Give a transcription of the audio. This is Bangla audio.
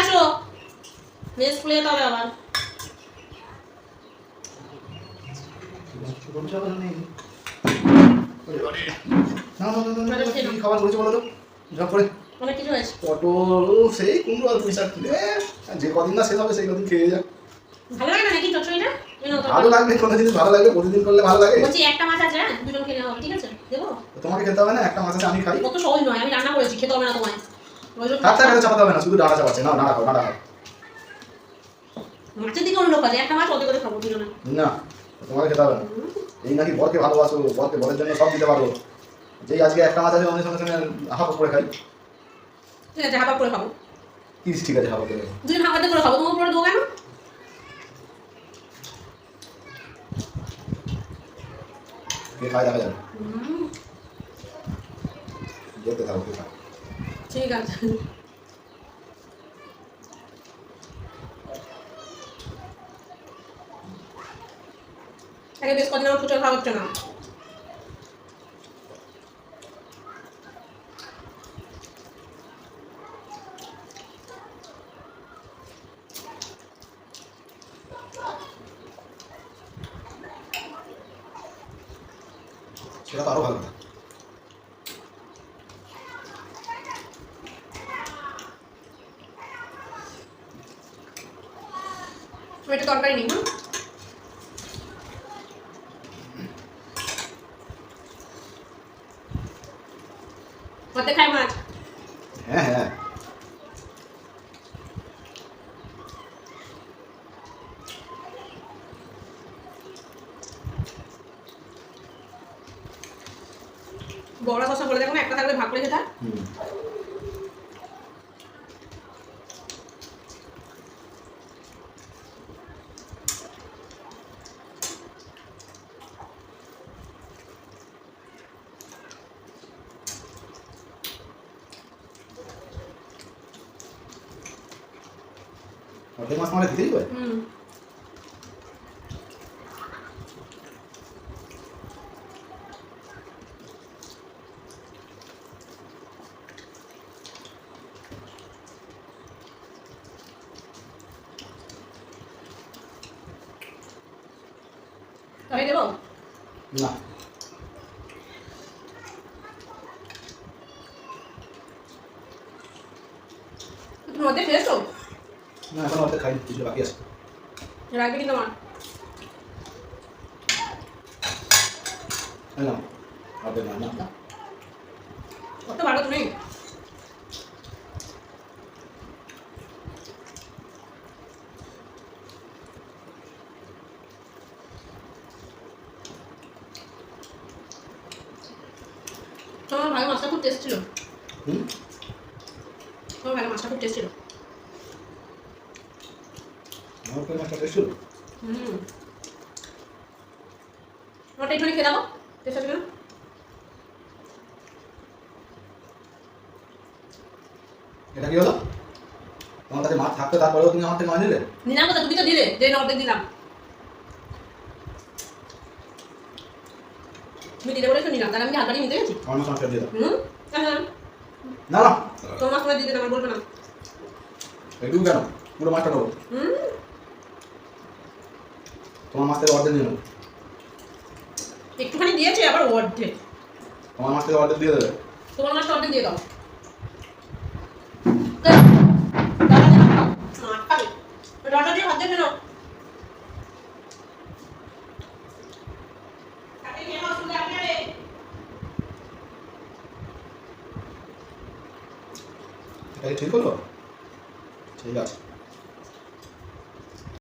আসো মেয়ে স্কুলে যেতে হবে আবার। খাবার করেছে বলো তো ঝপ করে অনেক কিছু হয়েছে। পটল সেই কুমড়ো আর পুঁই শাক যে কদিন না শেষ হবে সেই কদিন খেয়ে যা। ভালো লাগে না নাকি চচ্চড়িটা? ভালো লাগবে, কোনো জিনিস ভালো লাগবে, প্রতিদিন করলে ভালো লাগে। বলছি একটা মাছ আছে, হ্যাঁ দুজন খেলে হবে, ঠিক আছে দেবো? তোমাকে খেতে হবে না, একটা মাছ আছে আমি খাই। কত সহজ নয়, আমি রান্না করেছি, খেতে হবে না তোমায়। থাকতে খেতে চাপাতে হবে না, শুধু ডাঁটা চাপাচ্ছে। না ডাঁটা খাও, ডাঁটা খাও। মাছের দিকে অন্য কাজে একটা মাছ অর্ধেক করে খাবো দুজনে। না তোমাকে খেতে হবে না। এই নাকি বরকে ভালোবাসো, বরকে বরের জন্য সব দিতে পারো। যেই আজকে একটা মাছ আছে অনেক সঙ্গে সঙ্গে হাফ করে খাই। ঠিক আছে হাফ করে খাবো। ঠিক আছে হাফ করে দুজন হাফ করে খাবো, তোমার উপরে দেবো কেন? কে খায় দেখা যাবে, দেখতে থাকো কে খায়। ঠিক আছে। আগে বেশ কদিন আমার ফুচকা খাওয়া হচ্ছে না। সেটা তো আরো ভালো কথা। এটা তরকারি নেই না? কত খাই মাছ? হ্যাঁ হ্যাঁ বড় কষা বলে দেখো না, একটা থাকলে ভাগ করে খেতা। অর্ধেক মাছ তোমার দিতেই হবে। তবে দেবো না তুমি অর্ধেক খেয়েছো? না এখন অর্ধেক খাইনি, কিছু বাকি আছে। রাখবে কিন্তু আমার না অর্ধেক না না কত ভালো তুমি। তোমার ভালো মাছটা খুব টেস্ট ছিল। তোমার ভালো মাছটা খুব টেস্ট ছিল। আমার কই মাছটা টেস্ট ছিল। ওটা একটু খেয়ে দাও, টেস্ট আছে না? এটা কি হলো? তোমার কাছে মাছ থাকতে তারপরেও তুমি আমার থেকে মাছ নিলে? নিলাম কথা, তুমি তো দিলে, যে অর্ধেক দিলাম। তুমি দিলে বলে তো নিলাম, তাহলে আমি হাত বাড়িয়ে নিতে গেছি। আমার মাছ দিয়ে দাও। না না তোমার মাছ তোমার দিতে আমার বলবে না। একটু কেন, পুরো মাছটা নেবো। তোমার মাছ থেকে অর্ধেক নিয়ে নেবো। একটুখানি দিয়েছে আবার অর্ধেক। তোমার মাছ থেকে অর্ধেক দিয়ে দেবে। তোমার মাছটা অর্ধেক দিয়ে দাও। ডাটা দিয়ে ভাত দেবে না। এটা কি ঠিক হলো? ঠিক আছে।